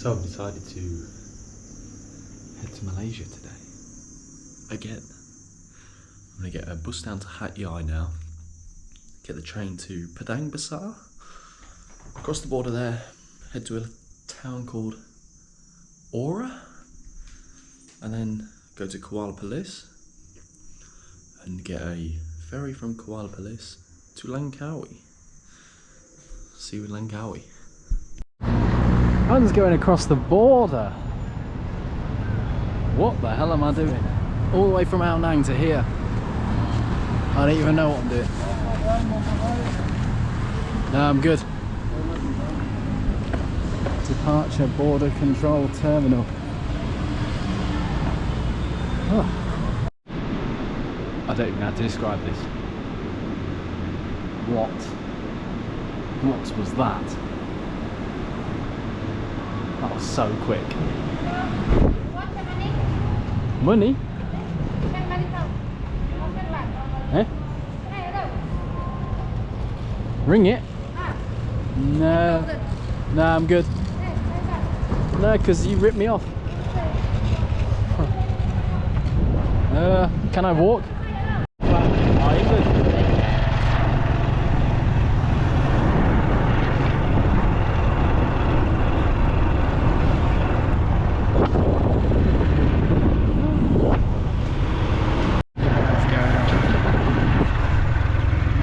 So I've decided to head to Malaysia today. Again. I'm going to get a bus down to Hat Yai now. Get the train to Padang Besar. Across the border there, head to a town called Aura. And then go to Kuala Lumpur. And get a ferry from Kuala Lumpur to Langkawi. See you in Langkawi. I'm just going across the border. What the hell am I doing? All the way from Ao Nang to here. I don't even know what I'm doing. No, I'm good. Departure border control terminal. Oh. I don't even know how to describe this. What was that? That was so quick. Money? Eh? Ring it? No. No, I'm good. No, because you ripped me off. Can I walk? Oh, England.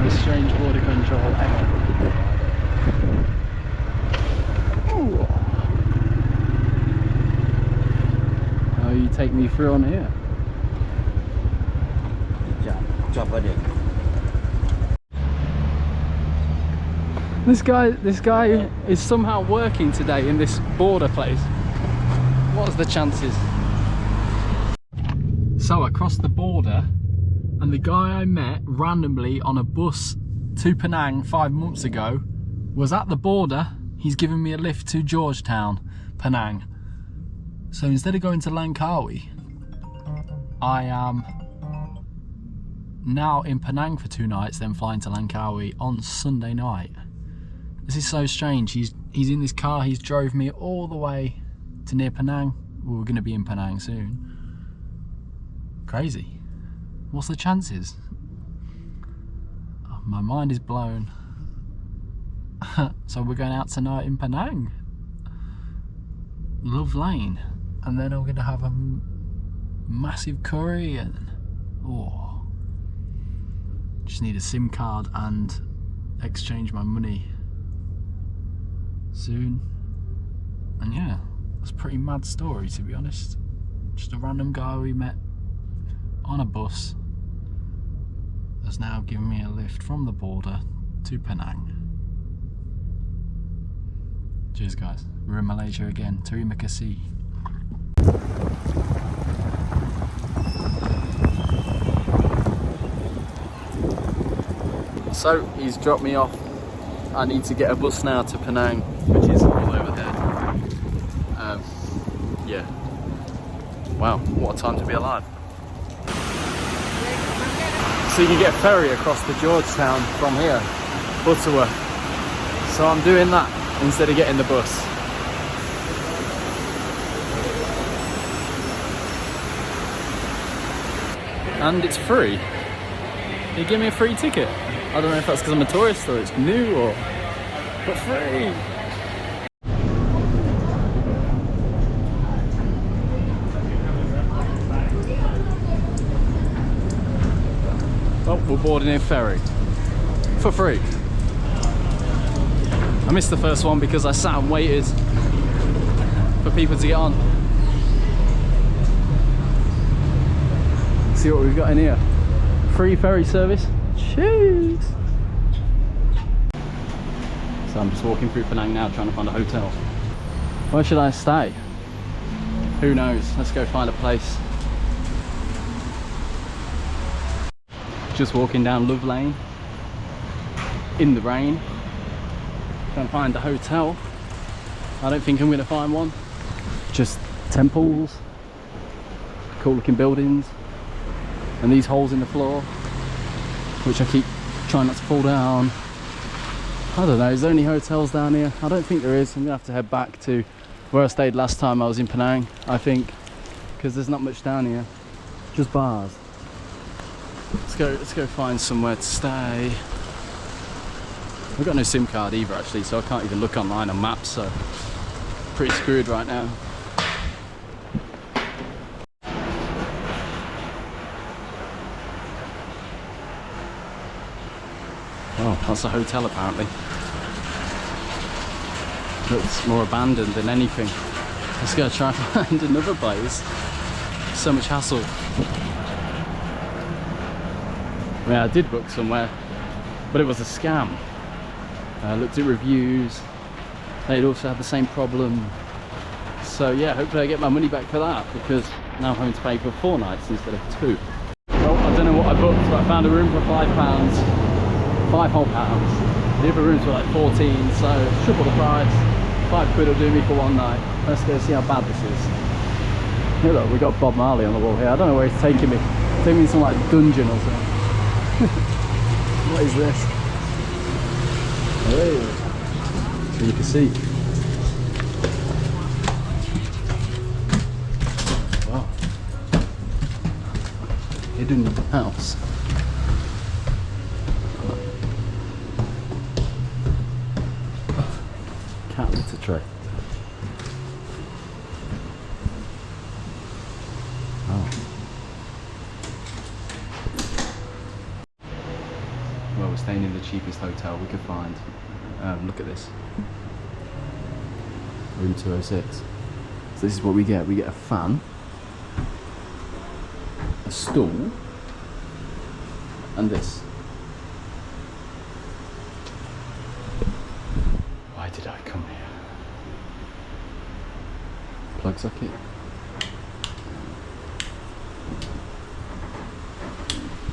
Strange border control ever. Oh, you take me through on here. This guy is somehow working today in this border place. What's the chances? So I crossed the border, and the guy I met randomly on a bus to Penang 5 months ago was at the border. He's given me a lift to Georgetown, Penang. So instead of going to Langkawi, I am now in Penang for 2 nights, then flying to Langkawi on Sunday night. This is so strange. He's in this car, he's drove me all the way to near Penang. We're going to be in Penang soon. Crazy. What's the chances? Oh, my mind is blown. So we're going out tonight in Penang. Love Lane. And then I'm going to have a massive curry and... oh. Just need a SIM card and exchange my money soon. And yeah, it's a pretty mad story, to be honest. Just a random guy we met on a bus has now given me a lift from the border to Penang. Cheers guys, we're in Malaysia again. Terima kasih. So he's dropped me off. I need to get a bus now to Penang, which is all over there. Yeah. Wow, what a time to be alive. So you can get a ferry across the Georgetown from here, Butterworth. So I'm doing that instead of getting the bus. And it's free. They give me a free ticket. I don't know if that's because I'm a tourist or it's new or... but free! Oh, we're boarding a ferry. For free. I missed the first one because I sat and waited for people to get on. See what we've got in here. Free ferry service. Cheers! So I'm just walking through Penang now trying to find a hotel. Where should I stay? Who knows? Let's go find a place. Just walking down Love Lane in the rain. Trying to find a hotel. I don't think I'm going to find one. Just temples, cool looking buildings, and these holes in the floor, which I keep trying not to fall down. I don't know, is there any hotels down here? I don't think there is. I'm gonna have to head back to where I stayed last time I was in Penang, I think, because there's not much down here, just bars. Let's go find somewhere to stay. I've got no SIM card either actually, so I can't even look online on maps, so pretty screwed right now. Oh, that's a hotel apparently. Looks more abandoned than anything. Let's go try and find another place. So much hassle. I mean, I did book somewhere, but it was a scam. I looked at reviews, they'd also had the same problem. So yeah, hopefully I get my money back for that, because now I'm having to pay for 4 nights instead of 2. Well, I don't know what I booked, but I found a room for £5, £5 whole pounds. The other rooms were like 14, so triple the price. £5 will do me for 1 night. Let's go see how bad this is. Here look, we got Bob Marley on the wall here. I don't know where he's taking me. Taking me in some like dungeon or something. What is this? Hey. So you can see. Wow. Hidden house. Cat litter tray. Oh. Well, we're staying in the cheapest hotel we could find. Look at this. Room 206. So this is what we get. We get a fan, a stool, and this. Why did I come here? Plug socket.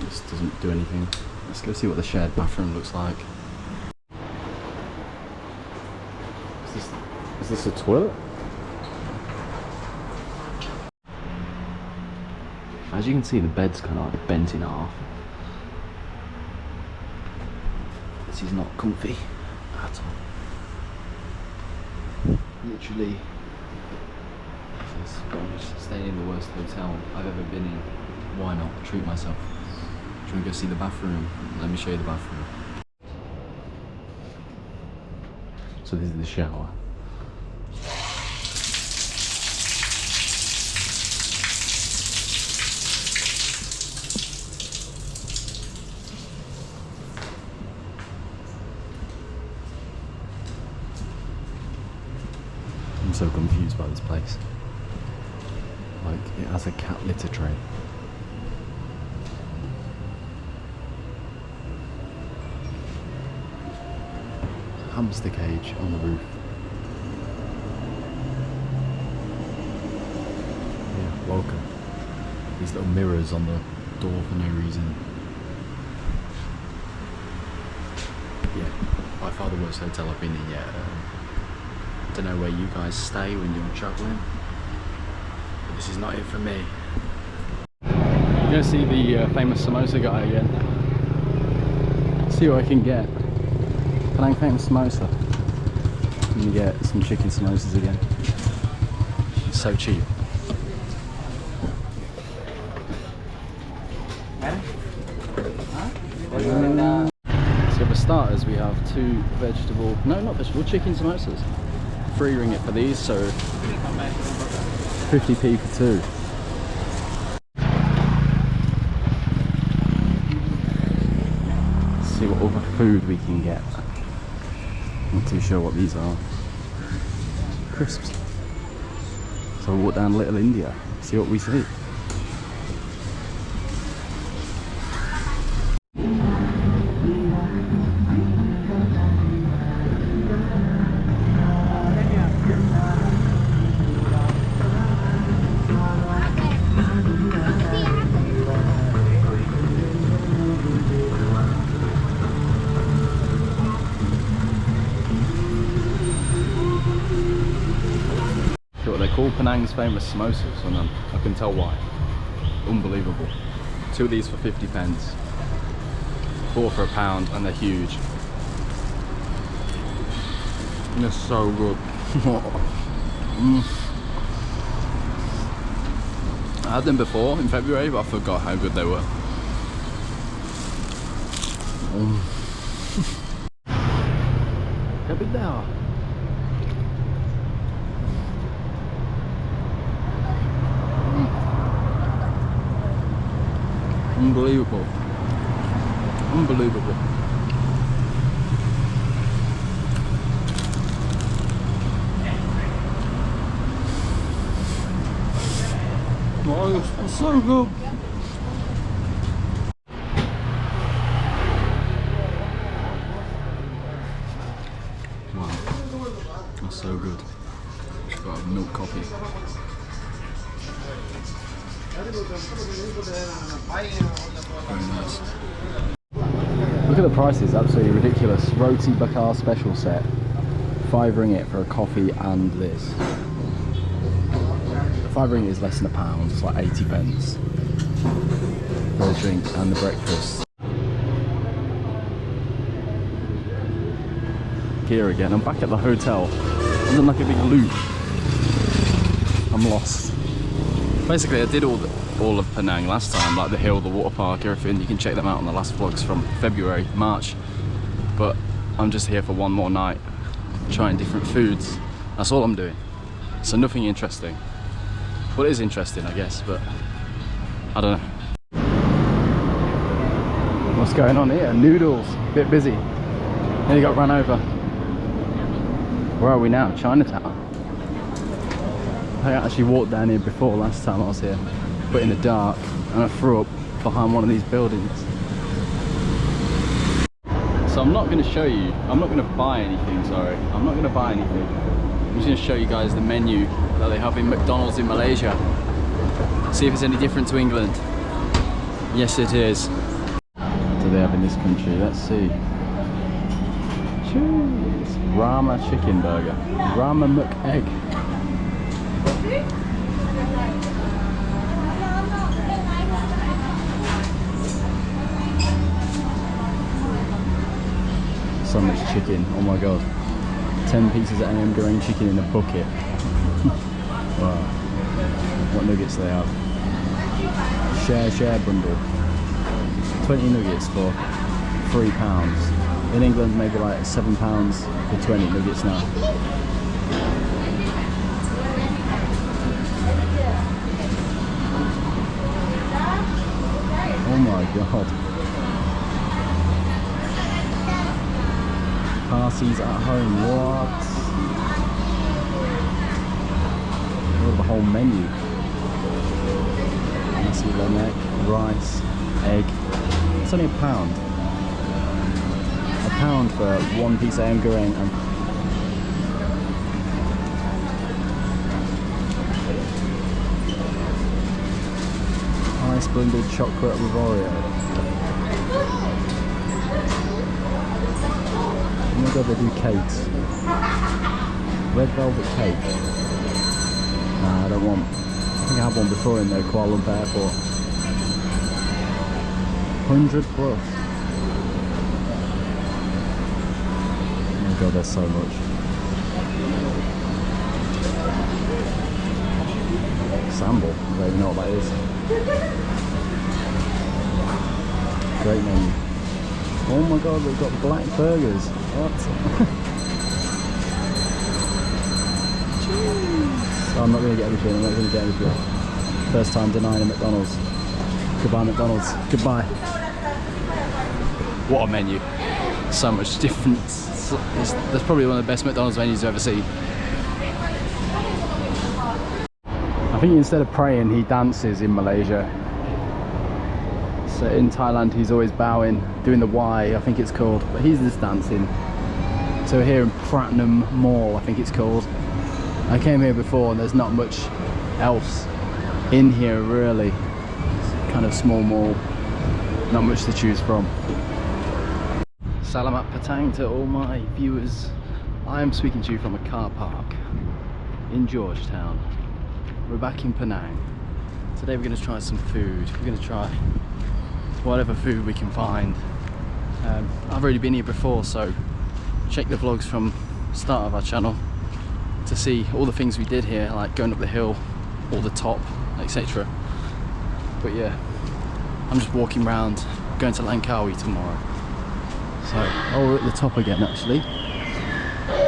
This doesn't do anything. Let's go see what the shared bathroom looks like. Is this a toilet? As you can see, the bed's kind of like bent in half. This is not comfy at all. Literally, I'm just staying in the worst hotel I've ever been in. Why not treat myself? Do you want to go see the bathroom? Let me show you the bathroom. So this is the shower. I'm so confused by this place. Like, it has a cat litter tray. Hamster cage on the roof. Yeah, welcome. These little mirrors on the door for no reason. Yeah, by far the worst hotel I've been in yet. Don't know where you guys stay when you're travelling, but this is not it for me. I'm gonna see the famous samosa guy again. See what I can get. Penang famous samosa. I'm gonna get some chicken samosas again. It's so cheap. So for starters, we have 2 vegetable, no, not vegetable, chicken samosas. 3 ringgit for these, so 50p for 2. Let's see what other food we can get. Not too sure what these are. Crisps. So we'll walk down Little India, see what we see. Called Penang's famous samosas, and I can tell why. Unbelievable. 2 of these for 50p, 4 for £1, and they're huge. And they're so good. I had them before in February, but I forgot how good they were. How big they are. Unbelievable. Unbelievable. Oh, it's so good. Wow, that's so good. Got a milk coffee. Very nice. Look at the prices, absolutely ridiculous. Roti bakar special set, 5 ringgit for a coffee and this. 5 ringgit is less than £1, it's like 80 pence for the drink and the breakfast. Here again, I'm back at the hotel. I'm in like a big loop. I'm lost. Basically, I did all of Penang last time, like the hill, the water park, everything. You can check them out on the last vlogs from February, March. But I'm just here for one more night, trying different foods. That's all I'm doing. So nothing interesting. Well, it is interesting, I guess, but I don't know. What's going on here? Noodles, a bit busy. Nearly got run over. Where are we now? Chinatown. I actually walked down here before last time I was here, but in the dark, and I threw up behind one of these buildings. So I'm not going to show you, I'm not going to buy anything, sorry. I'm not going to buy anything. I'm just going to show you guys the menu that they have in McDonald's in Malaysia. See if it's any different to England. Yes, it is. What do they have in this country? Let's see. Jeez. Rama chicken burger. Rama McEgg. So much chicken, oh my god. 10 pieces of ayam goreng chicken in a bucket. Wow. What nuggets they have. Share bundle. 20 nuggets for £3. In England maybe like £7 for 20 nuggets now. Oh my god. Parties at home, what? Look at the whole menu. Nasi lemak, rice, egg. It's only £1. £1 for 1 piece of ayam goreng and ice blended chocolate with Oreo. Oh my god, they do cakes. Red velvet cake. Nah, I don't want. I think I had one before in the Kuala Lumpur airport. 100 plus. Oh my god, there's so much. Sambal, I don't even know what that is. Great menu. Oh my god, we've got black burgers. What? Oh, I'm not going to get everything, I'm not going to get everything. First time denying a McDonald's. Goodbye McDonald's, goodbye. What a menu. So much difference. That's probably one of the best McDonald's menus I've ever seen. I think instead of praying, he dances in Malaysia. So in Thailand, he's always bowing, doing the Y, I think it's called, but he's just dancing. So here in Pratunam Mall, I think it's called. I came here before and there's not much else in here really. It's kind of small mall, not much to choose from. Salamat Petang to all my viewers. I am speaking to you from a car park in Georgetown. We're back in Penang. Today we're going to try some food. We're going to try whatever food we can find. I've already been here before, so check the vlogs from the start of our channel to see all the things we did here, like going up the hill, or the top, etc. But yeah, I'm just walking around, going to Langkawi tomorrow. So, oh, we're at the top again actually.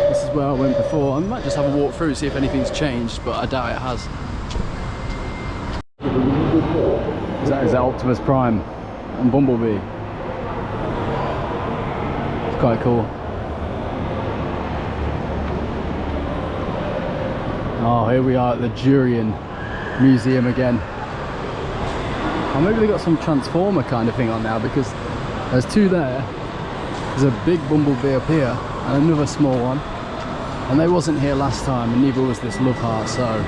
This is where I went before. I might just have a walk through, see if anything's changed, but I doubt it has. Is that Optimus Prime and Bumblebee? It's quite cool. Oh, here we are at the Durian Museum again. Oh, maybe they got some Transformer kind of thing on now, because there's two there. There's a big Bumblebee up here and another small one. And they wasn't here last time, and neither was this Love Heart, so...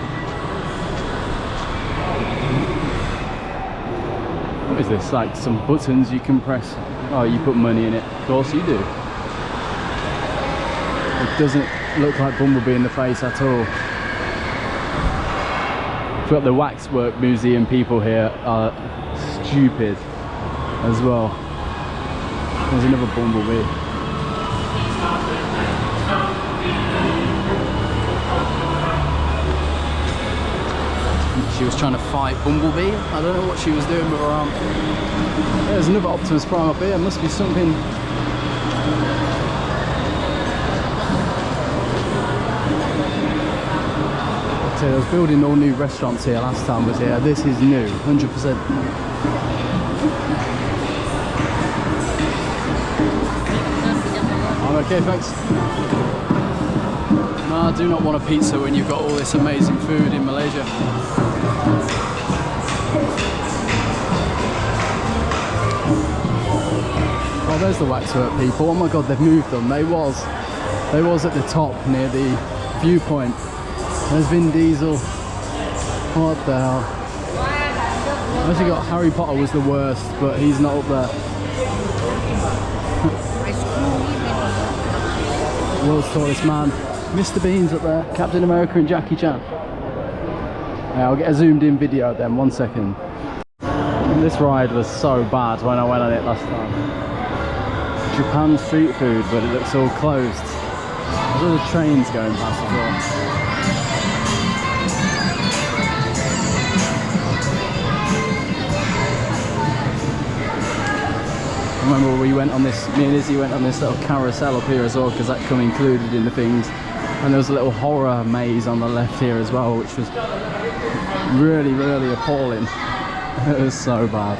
What is this? Like some buttons you can press? Oh, you put money in it. Of course you do. It doesn't look like Bumblebee in the face at all. We've got the Waxwork Museum people here are stupid as well. There's another Bumblebee. She was trying to fight Bumblebee. I don't know what she was doing with her arm. There's another Optimus Prime up here. It must be something. So I was building all new restaurants here last time I was here. This is new, 100%. I'm okay, thanks. No, I do not want a pizza when you've got all this amazing food in Malaysia. Oh, there's the Waxwork people. Oh my god, they've moved them. They was at the top near the viewpoint. There's Vin Diesel. What the hell? I actually got Harry Potter was the worst, but he's not up there. World's tallest man. Mr. Bean's up there. Captain America and Jackie Chan. Yeah, I'll get a zoomed in video then, 1 second. This ride was so bad when I went on it last time. Japan street food, but it looks all closed. There's other trains going past as well. I remember we went on this, me and Izzy went on this little carousel up here as well, because that come included in the things. And there was a little horror maze on the left here as well, which was really, really appalling. It was so bad.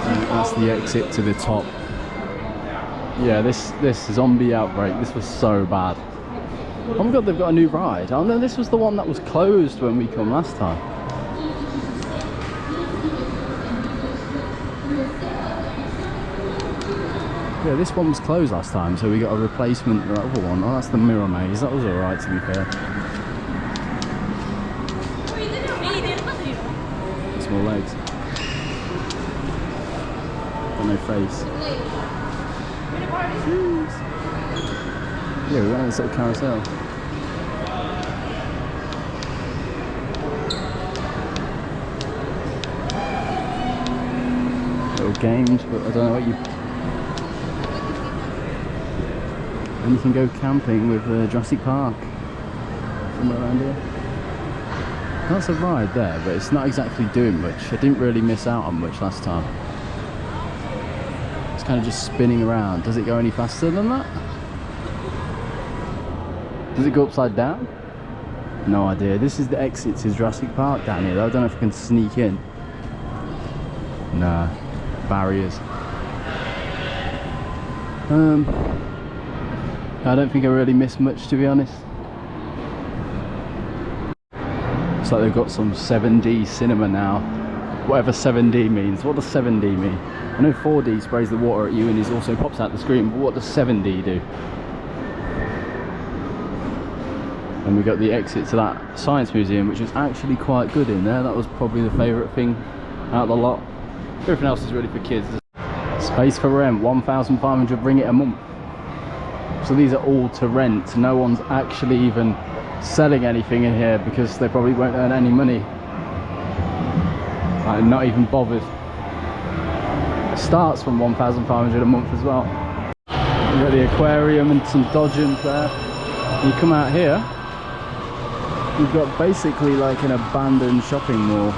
And that's the exit to the top. Yeah, this zombie outbreak, this was so bad. Oh my god, they've got a new ride. Oh no, this was the one that was closed when we come last time. Yeah, this one was closed last time, so we got a replacement for the other one. Oh, that's the mirror maze. That was alright, to be fair. Small legs. Got no face. Jeez. Yeah, we went on this little carousel. Little games, but I don't know what you... And you can go camping with Jurassic Park. Somewhere around here. That's a ride there, but it's not exactly doing much. I didn't really miss out on much last time. It's kind of just spinning around. Does it go any faster than that? Does it go upside down? No idea. This is the exit to Jurassic Park down here. I don't know if I can sneak in. Nah. Barriers. I don't think I really missed much, to be honest. It's like they've got some 7D cinema now. Whatever 7D means. What does 7D mean? I know 4D sprays the water at you and it also pops out the screen, but what does 7D do? And we got the exit to that science museum, which was actually quite good in there. That was probably the favourite thing out of the lot. Everything else is really for kids. Space for rent, 1,500 ringgit a month. So these are all to rent. No one's actually even selling anything in here because they probably won't earn any money. Like, not even bothered. It starts from 1,500 a month as well. We've got the aquarium and some dodgems there. You come out here, you've got basically like an abandoned shopping mall.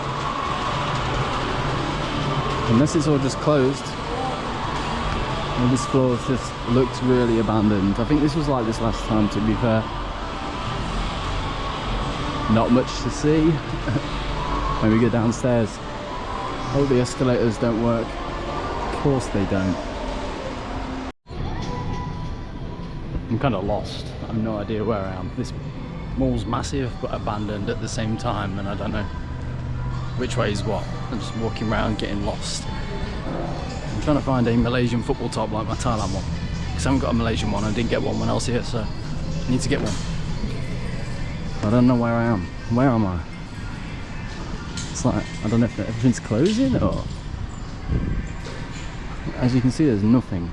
Unless it's all just closed. And this floor just looks really abandoned. I think this was like this last time, to be fair. Not much to see. When we go downstairs. Oh, the escalators don't work. Of course they don't. I'm kind of lost. I have no idea where I am. This mall's massive but abandoned at the same time, and I don't know which way is what. I'm just walking around getting lost. I'm trying to find a Malaysian football top like my Thailand one, because I haven't got a Malaysian one. I didn't get one when I was here, so I need to get one. I don't know where I am. Where am I? It's like, I don't know if everything's closing or... As you can see, there's nothing.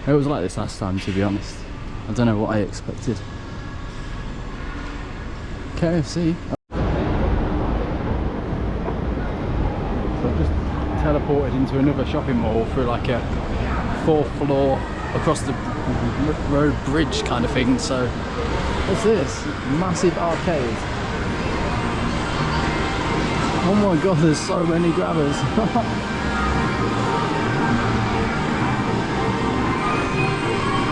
It was like this last time, to be honest. I don't know what I expected. KFC. So I've just teleported into another shopping mall through like a 4th floor across the road bridge kind of thing. So what's this? Massive arcade. Oh my god, there's so many grabbers.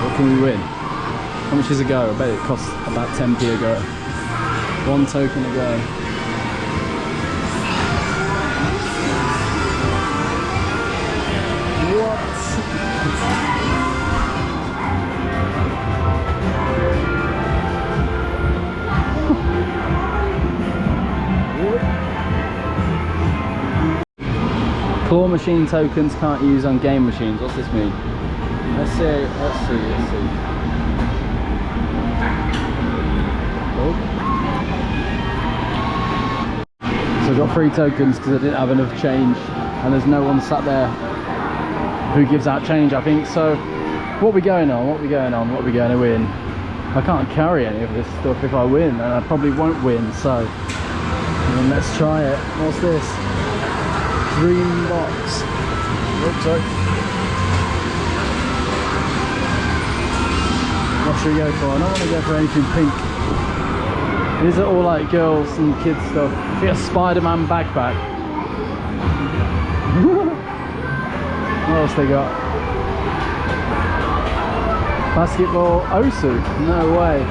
What can we win? How much is a go? I bet it costs about 10p a go. 1 token a go. What? Claw machine tokens can't use on game machines. What's this mean? Let's see. Oh. So I got 3 tokens because I didn't have enough change, and there's no one sat there who gives out change, I think. So what are we going on? What are we going to win? I can't carry any of this stuff if I win, and I probably won't win, so let's try it. What's this? Green box. Oops, sorry. What should we go for? I don't want to go for anything pink. These are all like girls and kids stuff. Get a Spider-Man backpack. What else they got? Basketball Osu. No way.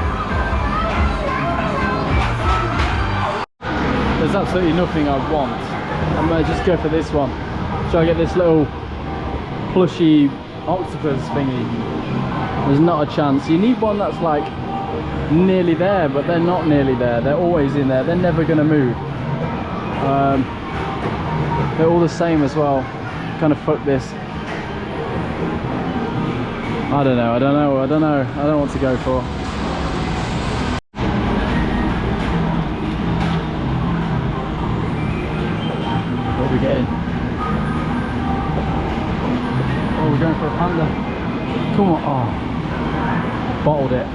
There's absolutely nothing I want. I'm gonna just go for this one. Shall I get this little plushy octopus thingy? There's not a chance. You need one that's like nearly there, but they're not nearly there. They're always in there. They're never gonna move. They're all the same as well. Kind of fuck this. I don't know. I don't know what to go for. What are we getting? Oh, we're going for a panda. Come on. Oh, bottled it.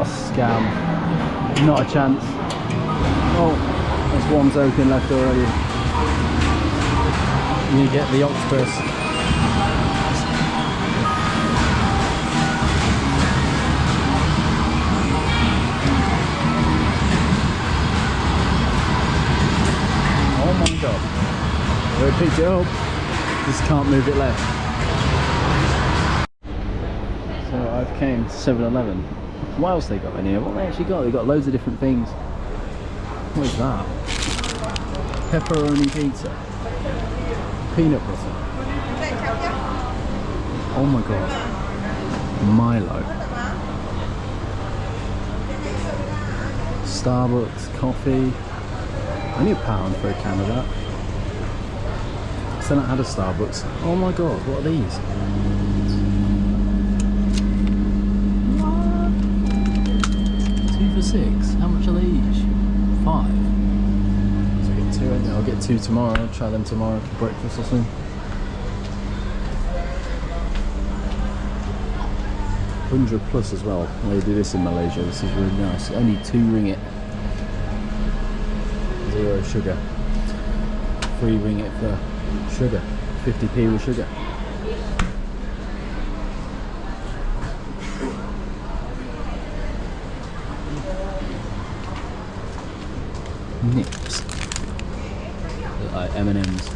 Scam. Not a chance. Oh, there's 1 token left already. You get the octopus. Oh my god. We picked it up. Just can't move it left. So I've came to 7-Eleven. What else they got in here? What they actually got? They got loads of different things. What is that? Pepperoni pizza. Peanut butter. Oh my god. Milo. Starbucks coffee. Only £1 for a can of that. Still not had a Starbucks. Oh my god, what are these? For 6. How much are they each? 5. So I get 2 in there. I'll get 2 tomorrow. I'll try them tomorrow for breakfast or something. $100+ as well. They do this in Malaysia. This is really nice. Only 2 ringgit. 0 sugar. Free ringgit for sugar. 50p with sugar. Nips. Look like M&M's.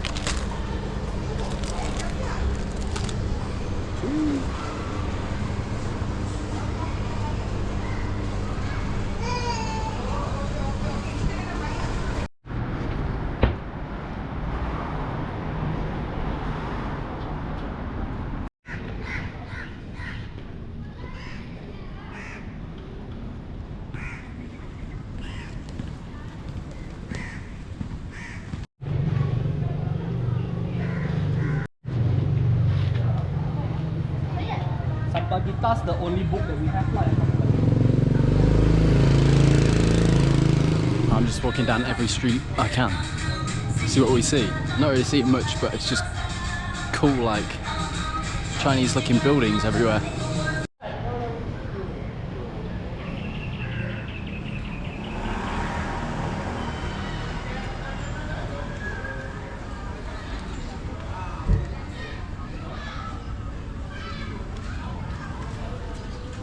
That's the only book that we have. I'm just walking down every street I can. See what we see. Not really seeing much, but it's just cool, like Chinese looking buildings everywhere.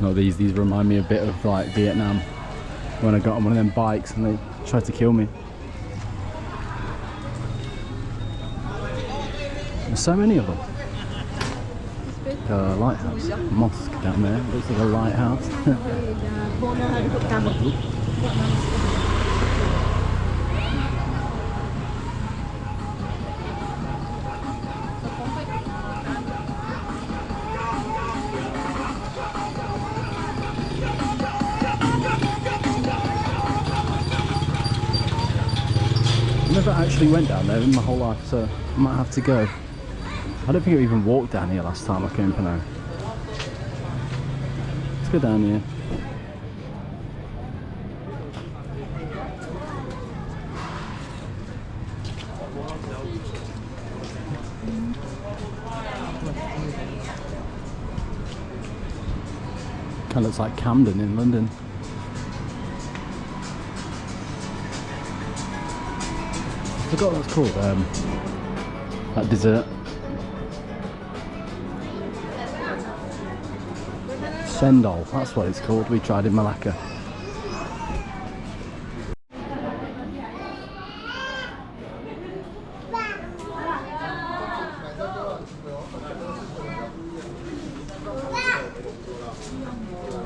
Not these remind me a bit of like Vietnam when I got on one of them bikes and they tried to kill me. There's so many of them. A lighthouse, a mosque down there, looks like a lighthouse. I never actually went down there in my whole life, so I might have to go. I don't think I even walked down here last time I came to Penang. Let's go down here. Kind of looks like Camden in London. I forgot what it's called, that dessert. Sendol, that's what it's called, we tried in Malacca.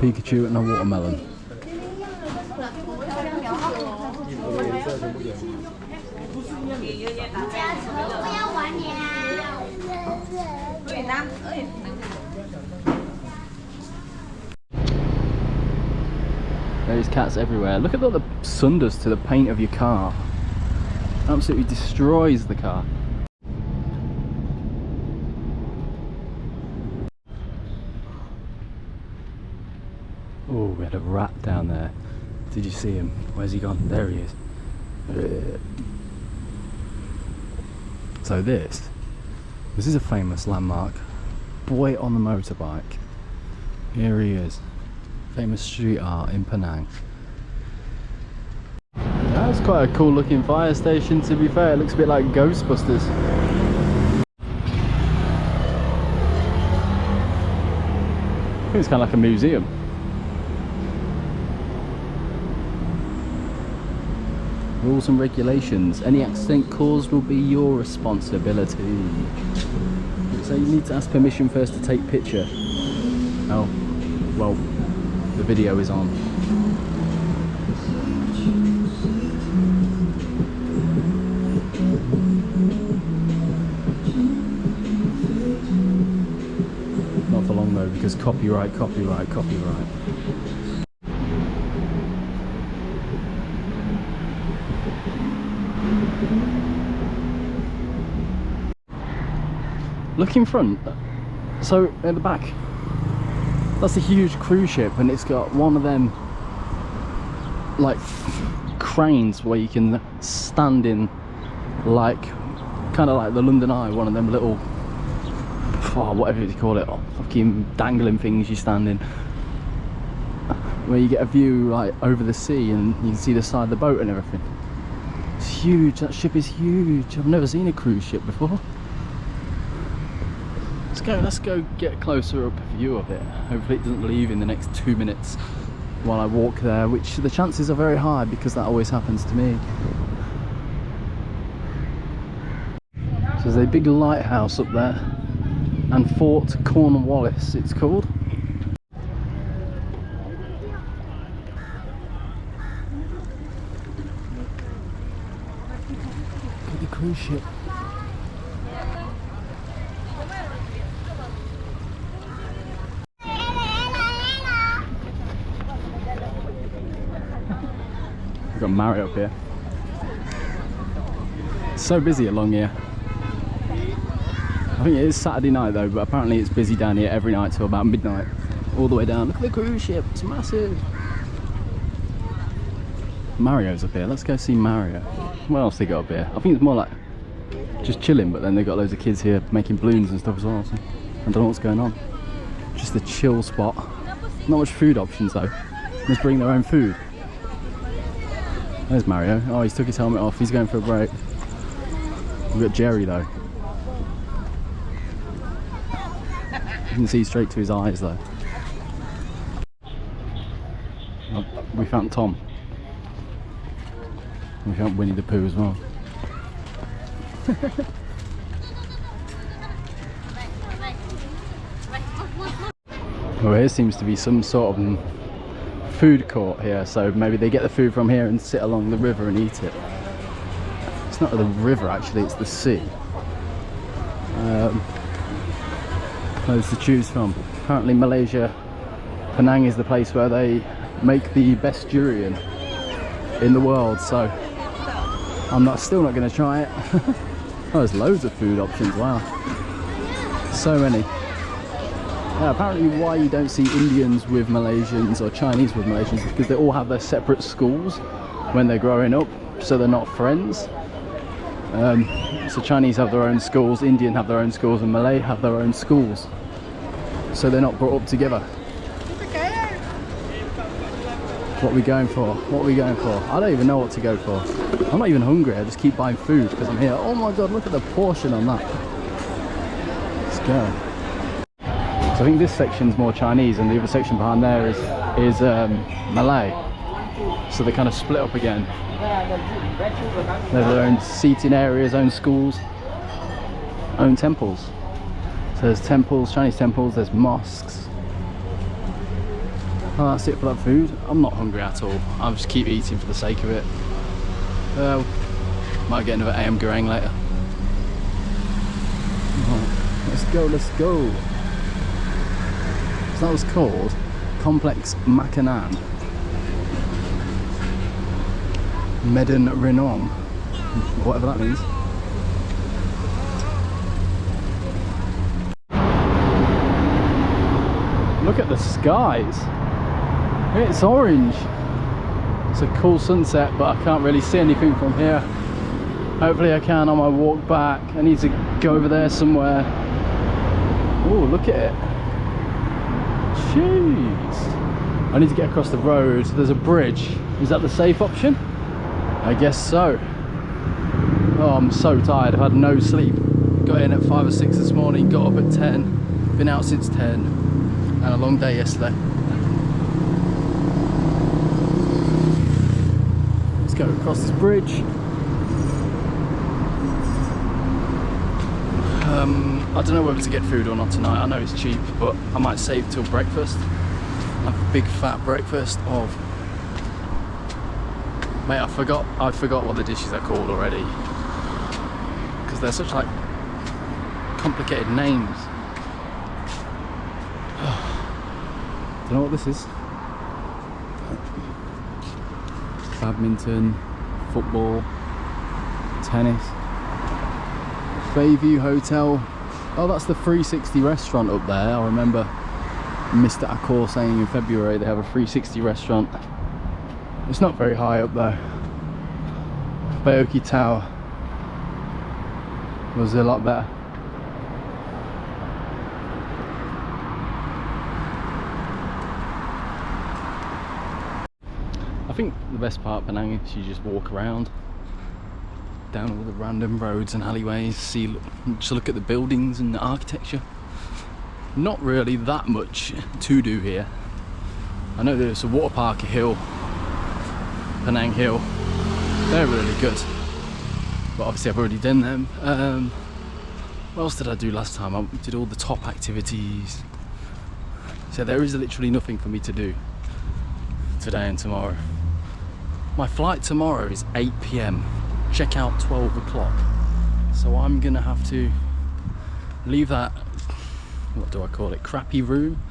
Pikachu and a watermelon. There's cats everywhere. Look at what the sun does to the paint of your car. Absolutely destroys the car. Oh, we had a rat down there. Did you see him? Where's he gone? There he is. So this is a famous landmark. Boy on the motorbike. Here he is. Famous street art in Penang. That's quite a cool looking fire station, to be fair. It looks a bit like Ghostbusters. I think it's kind of like a museum. Rules and regulations. Any accident caused will be your responsibility. So you need to ask permission first to take picture. Oh, well, the video is on. Not for long though, because copyright. Look in front. So at the back, that's a huge cruise ship, and it's got one of them like cranes where you can stand in, like kind of like the London Eye, one of them little, whatever you call it, fucking dangling things you stand in, where you get a view like over the sea and you can see the side of the boat and everything. It's huge. That ship is huge. I've never seen a cruise ship before. Let's go get a closer up view of it. Hopefully it doesn't leave in the next 2 minutes while I walk there, which the chances are very high because that always happens to me. So there's a big lighthouse up there, and Fort Cornwallis it's called. Look at the cruise ship. We've got Mario up here. It's so busy along here. I think it is Saturday night though, but apparently it's busy down here every night till about midnight. All the way down. Look at the cruise ship, it's massive. Mario's up here, let's go see Mario. What else they got up here? I think it's more like just chilling, but then they've got loads of kids here making balloons and stuff as well. So I don't know what's going on. Just a chill spot. Not much food options though. Just bring their own food. There's Mario. Oh, he's took his helmet off. He's going for a break. We've got Jerry though. You can see straight to his eyes though. Oh, we found Tom. We found Winnie the Pooh as well. Well, here seems to be some sort of food court here, so maybe they get the food from here and sit along the river and eat it. It's not the river actually, it's the sea. Loads to choose from. Apparently Malaysia, Penang is the place where they make the best durian in the world, so I'm still not going to try it. Oh, there's loads of food options, wow. So many. Yeah, apparently why you don't see Indians with Malaysians or Chinese with Malaysians is because they all have their separate schools when they're growing up, so they're not friends. So Chinese have their own schools, Indian have their own schools, and Malay have their own schools. So they're not brought up together. What are we going for? What are we going for? I don't even know what to go for. I'm not even hungry, I just keep buying food because I'm here. Oh my god, look at the portion on that. Let's go. So I think this section's more Chinese and the other section behind there is Malay. So they kind of split up again. They have their own seating areas, own schools, own temples. So there's temples, Chinese temples, there's mosques. Oh, that's it for that food. I'm not hungry at all. I'll just keep eating for the sake of it. Might get another AM goreng later. Oh, let's go, let's go. So that was called Complex Makanan Medan Renom, whatever that means. Look at the skies. It's orange. It's a cool sunset, but I can't really see anything from here. Hopefully I can on my walk back. I need to go over there somewhere. Oh, look at it. Jeez. I need to get across the road. There's a bridge. Is that the safe option? I guess so. Oh, I'm so tired. I've had no sleep. Got in at 5 or 6 this morning, got up at 10. Been out since 10. And a long day yesterday. Let's go across this bridge. I don't know whether to get food or not tonight. I know it's cheap, but I might save till breakfast. Like a big fat breakfast of... Mate, I forgot what the dishes are called already. Because they're such like complicated names. Don't know what this is. Badminton, football, tennis. Bayview Hotel. Oh, that's the 360 restaurant up there. I remember Mr. Accor saying in February they have a 360 restaurant. It's not very high up though. Baoki Tower was a lot better. I think the best part of Penang is you just walk around. down all the random roads and alleyways, just look at the buildings and the architecture. Not really that much to do here. I know there's a water park hill, Penang Hill. They're really good, but obviously I've already done them. What else did I do last time? I did all the top activities. So there is literally nothing for me to do today and tomorrow. My flight tomorrow is 8 PM, check out 12 o'clock. So I'm gonna have to leave that, what do I call it, crappy room?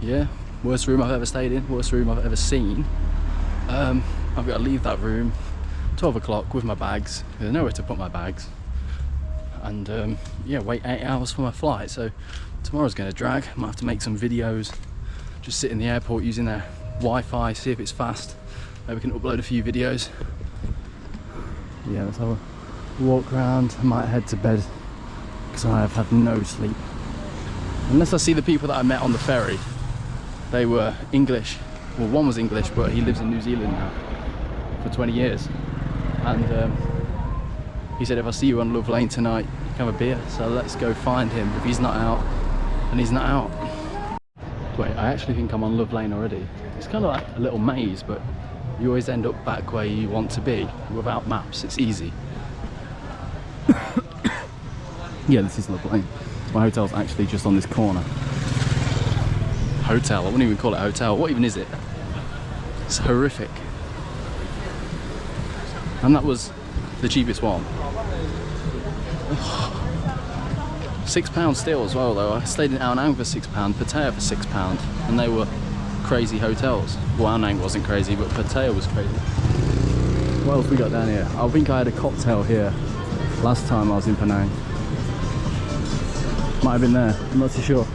Yeah, worst room I've ever stayed in, worst room I've ever seen. I've got to leave that room 12 o'clock with my bags. There's nowhere to put my bags. And yeah, wait 8 hours for my flight. So tomorrow's gonna drag. I might have to make some videos, just sit in the airport using their Wi-Fi, see if it's fast. Maybe we can upload a few videos. Yeah, let's have a walk around. I might head to bed because I have had no sleep. Unless I see the people that I met on the ferry. They were English. Well, one was English, but he lives in New Zealand now for 20 years. And he said if I see you on Love Lane tonight, you can have a beer. So let's go find him. If he's not out, then he's not out. Wait, I actually think I'm on Love Lane already. It's kind of like a little maze, but you always end up back where you want to be without maps. It's easy. Yeah, this is Love Lane. My hotel's actually just on this corner. Hotel, I wouldn't even call it a hotel. What even is it? It's horrific. And that was the cheapest one. £6 still as well though. I stayed in Ao Nang for £6, Pattaya for £6, and they were crazy hotels. Well, Ao Nang wasn't crazy, but Pattaya was crazy. What else we got down here? I think I had a cocktail here last time I was in Penang. Might have been there, I'm not too sure.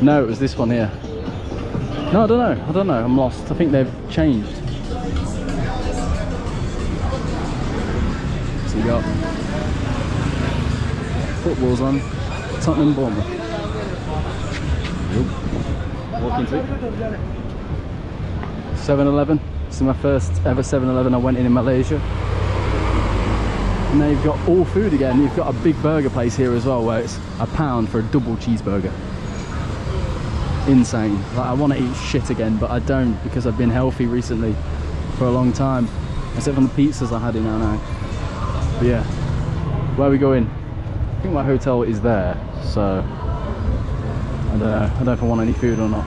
No, it was this one here. No, I don't know, I'm lost. I think they've changed. So you got football's on, Tottenham Bournemouth. Walk into it. 7-Eleven. This is my first ever 7-Eleven I went in Malaysia. And they've got all food again. You've got a big burger place here as well where it's £1 for a double cheeseburger. Insane. Like, I want to eat shit again, but I don't because I've been healthy recently for a long time. Except from the pizzas I had in Ao Nang. But yeah, where are we going? I think my hotel is there, so I don't know. I don't know if I want any food or not.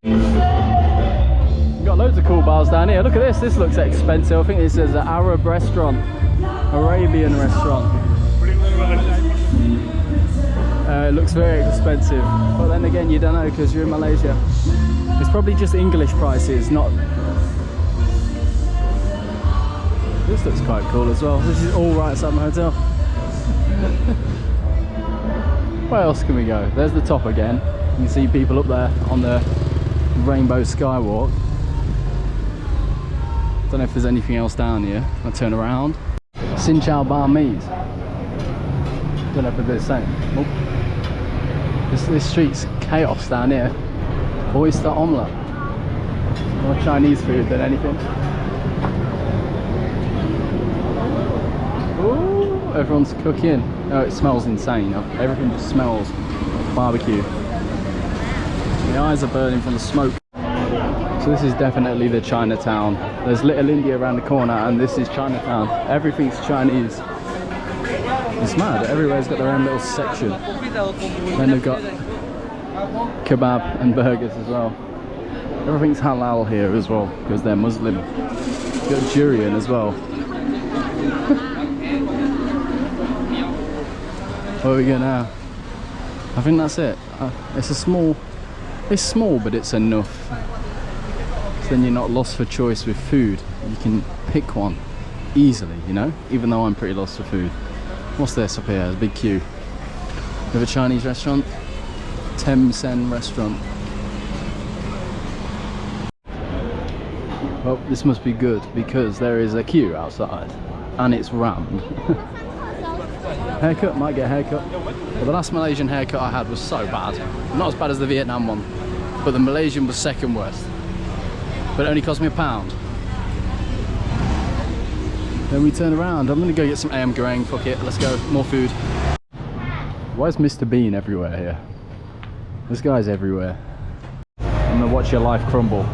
We've got loads of cool bars down here. Look at this. This looks expensive. I think this is an Arab restaurant, Arabian restaurant. It looks very expensive, but then again, you don't know because you're in Malaysia. It's probably just English prices, not. This looks quite cool as well. This is all right outside my hotel. Where else can we go? There's the top again. You can see people up there on the rainbow skywalk. Don't know if there's anything else down here. I'll turn around. Sin Chow Banh Mi's. Don't know if they're the same. Oh. This street's chaos down here. Oyster omelette. More Chinese food than anything. Ooh, everyone's cooking. Oh, it smells insane. Everything just smells barbecue. The eyes are burning from the smoke. So this is definitely the Chinatown. There's Little India around the corner and this is Chinatown. Everything's Chinese. It's mad, everywhere's got their own little section. Then they've got kebab and burgers as well. Everything's halal here as well because they're Muslim. You've got durian as well. Where are we going now? I think that's it. It's small but it's enough. So then you're not lost for choice with food. You can pick one easily, you know, even though I'm pretty lost for food. What's this up here? There's a big queue. We have a Chinese restaurant. Tem Sen restaurant. Well, this must be good because there is a queue outside and it's rammed. Haircut, might get a haircut. But the last Malaysian haircut I had was so bad. Not as bad as the Vietnam one, but the Malaysian was second worst. But it only cost me £1. Then we turn around. I'm gonna go get some ayam goreng. Fuck it, let's go. More food. Why is Mr. Bean everywhere here? This guy's everywhere. I'm gonna watch your life crumble.